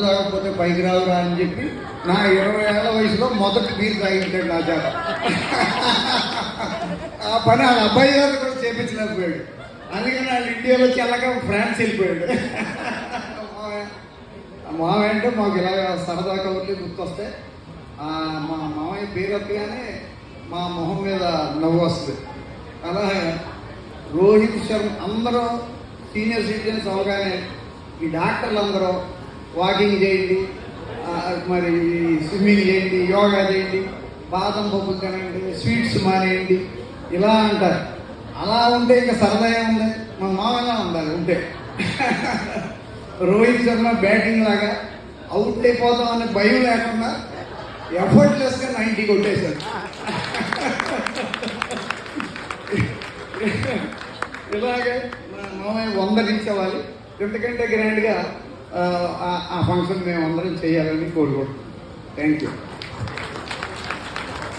తాగకపోతే పైకి రావురా అని చెప్పి నా 20 ఏళ్ల వయసులో మొదటి బీర్ తాగించాడు నా చేత. ఆ పని వాళ్ళ అబ్బాయి గారు కూడా చేపించలేకపోయాడు. అందుకని వాళ్ళు ఇండియాలో చల్లగా ఫ్రాన్స్ వెళ్ళిపోయాడు. మామయ్య అంటే మాకు ఇలా సరదా కబుర్లు గుర్తొస్తాయి. మా మామయ్య పేరు అప్పగానే మా మొహం మీద నవ్వు వస్తుంది. అలా రోహిత్ శర్మ అందరూ సీనియర్ సిటిజన్స్ అవగానే ఈ డాక్టర్లు అందరూ వాకింగ్ చేయండి, మరి స్విమ్మింగ్ చేయండి, యోగా చేయండి, బాదం పప్పులు తినండి, స్వీట్స్ మానేయండి ఇలా అంటారు. అలా ఉంటే ఇంకా సరదా ఉంది, మా మామయ్యలా ఉండాలి ఉంటే. రోహిత్ శర్మ బ్యాటింగ్ లాగా అవుట్ అయిపోతాం అనే భయం లేకుండా ఎఫర్ట్లెస్గా 90 కొట్టేశారు. ఇలాగే మా మామయ్య 100 రీచ్ అవ్వాలి. ఎందుకంటే గ్రాండ్గా ఆ ఫంక్షన్ మేము అందరం చేయాలని కోరుకుంటున్నాం. Thank you.